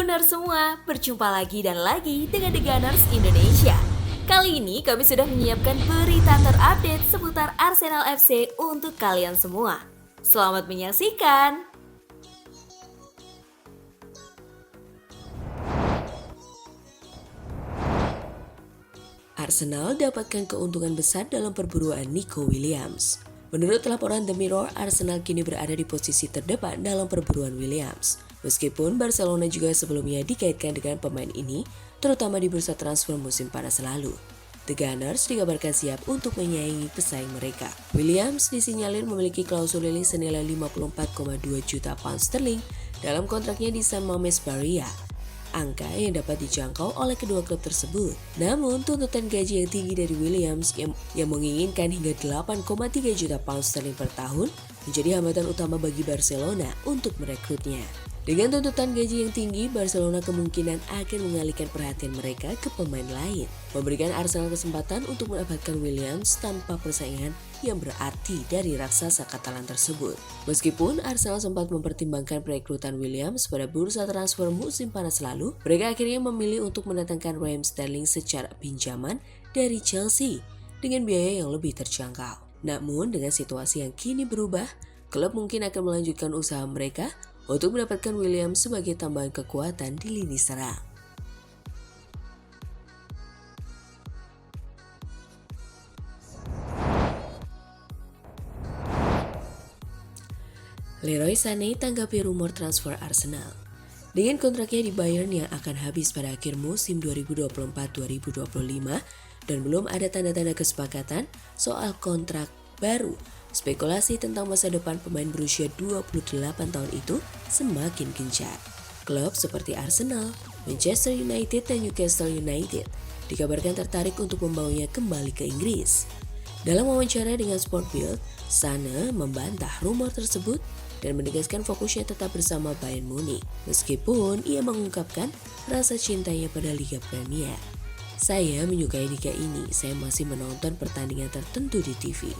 Gunner semua, berjumpa lagi dan lagi dengan The Gunners Indonesia. Kali ini kami sudah menyiapkan berita terupdate seputar Arsenal FC untuk kalian semua. Selamat menyaksikan! Arsenal dapatkan keuntungan besar dalam perburuan Nico Williams. Menurut laporan The Mirror, Arsenal kini berada di posisi terdepan dalam perburuan Williams. Meskipun Barcelona juga sebelumnya dikaitkan dengan pemain ini, terutama di bursa transfer musim panas lalu. The Gunners dikabarkan siap untuk menyaingi pesaing mereka. Williams disinyalir memiliki klausul rilis senilai 54,2 juta pound sterling dalam kontraknya di San Mamés Barria. Angka yang dapat dijangkau oleh kedua klub tersebut. Namun tuntutan gaji yang tinggi dari Williams yang menginginkan hingga 8,3 juta pound sterling per tahun menjadi hambatan utama bagi Barcelona untuk merekrutnya. Dengan tuntutan gaji yang tinggi, Barcelona kemungkinan akan mengalihkan perhatian mereka ke pemain lain, memberikan Arsenal kesempatan untuk mendapatkan Williams tanpa persaingan yang berarti dari raksasa Katalan tersebut. Meskipun Arsenal sempat mempertimbangkan perekrutan Williams pada bursa transfer musim panas lalu, mereka akhirnya memilih untuk mendatangkan Raheem Sterling secara pinjaman dari Chelsea dengan biaya yang lebih terjangkau. Namun dengan situasi yang kini berubah, klub mungkin akan melanjutkan usaha mereka untuk mendapatkan Williams sebagai tambahan kekuatan di lini serang. Leroy Sané tanggapi rumor transfer Arsenal. Dengan kontraknya di Bayern yang akan habis pada akhir musim 2024-2025 dan belum ada tanda-tanda kesepakatan soal kontrak baru, spekulasi tentang masa depan pemain berusia 28 tahun itu semakin gencar. Klub seperti Arsenal, Manchester United, dan Newcastle United dikabarkan tertarik untuk membawanya kembali ke Inggris. Dalam wawancara dengan Sportbild, Sané membantah rumor tersebut dan menegaskan fokusnya tetap bersama Bayern Munich, meskipun ia mengungkapkan rasa cintanya pada Liga Premier. Saya menyukai liga ini, saya masih menonton pertandingan tertentu di TV.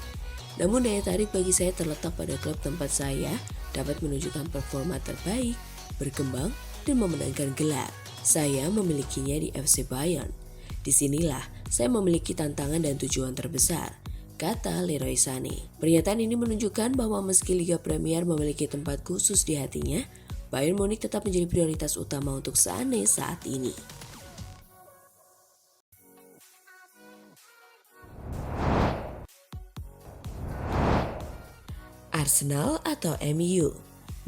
Namun daya tarik bagi saya terletak pada klub tempat saya dapat menunjukkan performa terbaik, berkembang, dan memenangkan gelar. Saya memilikinya di FC Bayern. Disinilah saya memiliki tantangan dan tujuan terbesar, kata Leroy Sané. Pernyataan ini menunjukkan bahwa meski Liga Premier memiliki tempat khusus di hatinya, Bayern Munich tetap menjadi prioritas utama untuk Sané saat ini. Arsenal atau MU?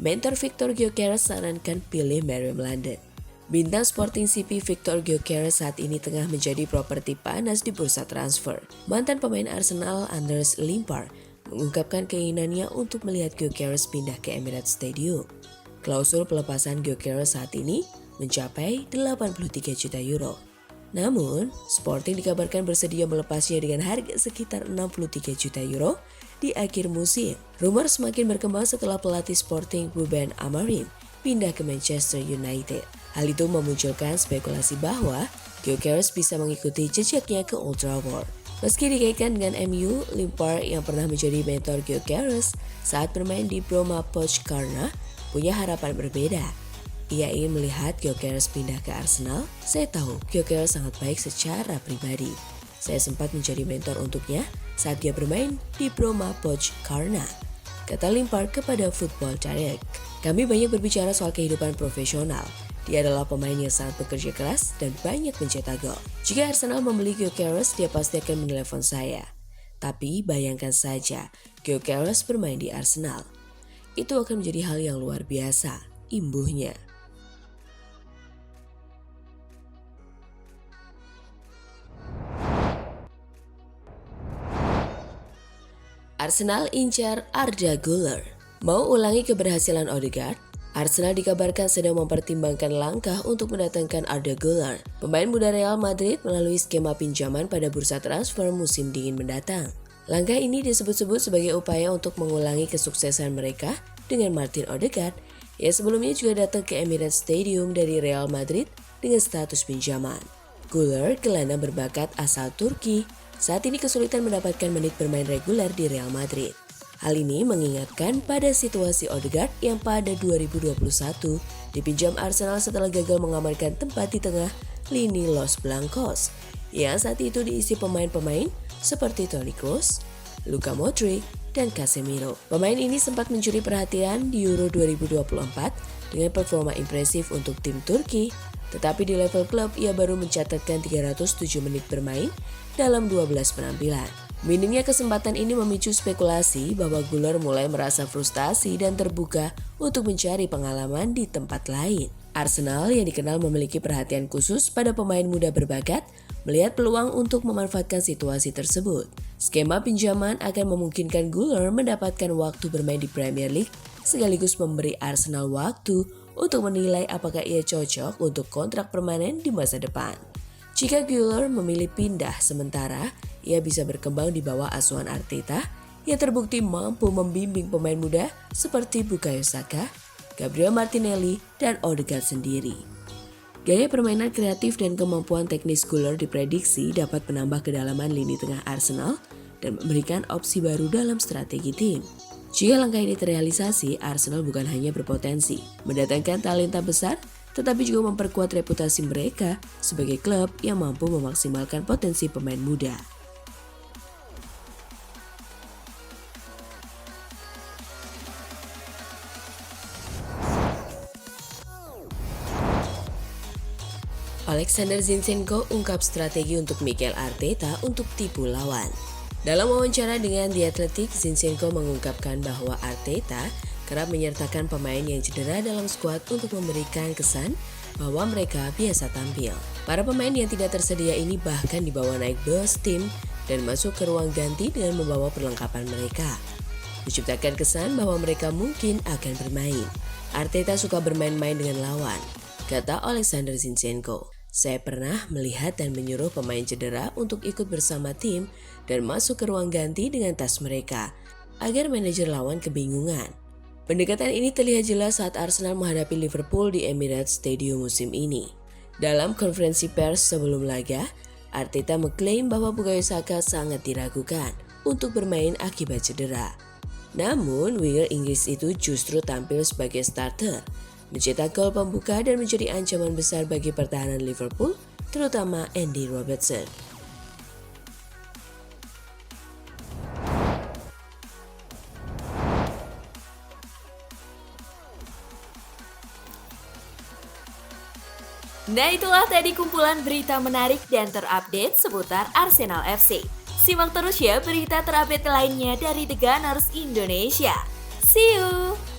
Mentor Victor Gyökeres sarankan pilih Meriam London. Bintang Sporting CP Victor Gyökeres saat ini tengah menjadi properti panas di bursa transfer. Mantan pemain Arsenal Anders Limpar mengungkapkan keinginannya untuk melihat Gyökeres pindah ke Emirates Stadium. Klausul pelepasan Gyökeres saat ini mencapai 83 juta euro. Namun, Sporting dikabarkan bersedia melepasnya dengan harga sekitar 63 juta euro di akhir musim. Rumor semakin berkembang setelah pelatih Sporting Ruben Amorim pindah ke Manchester United. Hal itu memunculkan spekulasi bahwa Gyökeres bisa mengikuti jejaknya ke Old Trafford. Meski dikaitkan dengan MU, Limpar yang pernah menjadi mentor Gyökeres saat bermain di Broma Podgorna punya harapan berbeda. Ia ingin melihat Gyökeres pindah ke Arsenal. Saya tahu Gyökeres sangat baik secara pribadi. Saya sempat menjadi mentor untuknya saat dia bermain di Broma Podgorna, kata Limpar kepada Football Direct. Kami banyak berbicara soal kehidupan profesional. Dia adalah pemain yang sangat bekerja keras dan banyak mencetak gol. Jika Arsenal membeli Gyökeres, dia pasti akan menelepon saya. Tapi bayangkan saja, Gyökeres bermain di Arsenal. Itu akan menjadi hal yang luar biasa, imbuhnya. Arsenal incar Arda Güler. Mau ulangi keberhasilan Odegaard? Arsenal dikabarkan sedang mempertimbangkan langkah untuk mendatangkan Arda Güler, pemain muda Real Madrid, melalui skema pinjaman pada bursa transfer musim dingin mendatang. Langkah ini disebut-sebut sebagai upaya untuk mengulangi kesuksesan mereka dengan Martin Odegaard yang sebelumnya juga datang ke Emirates Stadium dari Real Madrid dengan status pinjaman. Güler, gelandang berbakat asal Turki, saat ini kesulitan mendapatkan menit bermain reguler di Real Madrid. Hal ini mengingatkan pada situasi Odegaard yang pada 2021 dipinjam Arsenal setelah gagal mengamankan tempat di tengah lini Los Blancos yang saat itu diisi pemain-pemain seperti Toni Kroos, Luka Modric, dan Casemiro. Pemain ini sempat mencuri perhatian di Euro 2024 dengan performa impresif untuk tim Turki, tetapi di level klub ia baru mencatatkan 307 menit bermain dalam 12 penampilan. Minimnya kesempatan ini memicu spekulasi bahwa Güler mulai merasa frustasi dan terbuka untuk mencari pengalaman di tempat lain. Arsenal yang dikenal memiliki perhatian khusus pada pemain muda berbakat, melihat peluang untuk memanfaatkan situasi tersebut. Skema pinjaman akan memungkinkan Güler mendapatkan waktu bermain di Premier League, sekaligus memberi Arsenal waktu untuk menilai apakah ia cocok untuk kontrak permanen di masa depan. Jika Güler memilih pindah sementara, ia bisa berkembang di bawah asuhan Arteta yang terbukti mampu membimbing pemain muda seperti Bukayo Saka, Gabriel Martinelli, dan Odegaard sendiri. Gaya permainan kreatif dan kemampuan teknis Güler diprediksi dapat menambah kedalaman lini tengah Arsenal dan memberikan opsi baru dalam strategi tim. Jika langkah ini terrealisasi, Arsenal bukan hanya berpotensi mendatangkan talenta besar, tetapi juga memperkuat reputasi mereka sebagai klub yang mampu memaksimalkan potensi pemain muda. Alexander Zinchenko ungkap strategi untuk Mikel Arteta untuk tipu lawan. Dalam wawancara dengan The Athletic, Zinchenko mengungkapkan bahwa Arteta kerap menyertakan pemain yang cedera dalam skuad untuk memberikan kesan bahwa mereka biasa tampil. Para pemain yang tidak tersedia ini bahkan dibawa naik bus tim dan masuk ke ruang ganti dengan membawa perlengkapan mereka, menciptakan kesan bahwa mereka mungkin akan bermain. Arteta suka bermain-main dengan lawan, kata Alexander Zinchenko. Saya pernah melihat dan menyuruh pemain cedera untuk ikut bersama tim dan masuk ke ruang ganti dengan tas mereka, agar manajer lawan kebingungan. Pendekatan ini terlihat jelas saat Arsenal menghadapi Liverpool di Emirates Stadium musim ini. Dalam konferensi pers sebelum laga, Arteta mengklaim bahwa Bukayo Saka sangat diragukan untuk bermain akibat cedera. Namun, winger Inggris itu justru tampil sebagai starter, mencetak gol pembuka dan menjadi ancaman besar bagi pertahanan Liverpool, terutama Andy Robertson. Nah, itulah tadi kumpulan berita menarik dan terupdate seputar Arsenal FC. Simak terus ya berita terupdate lainnya dari The Gunners Indonesia. See you!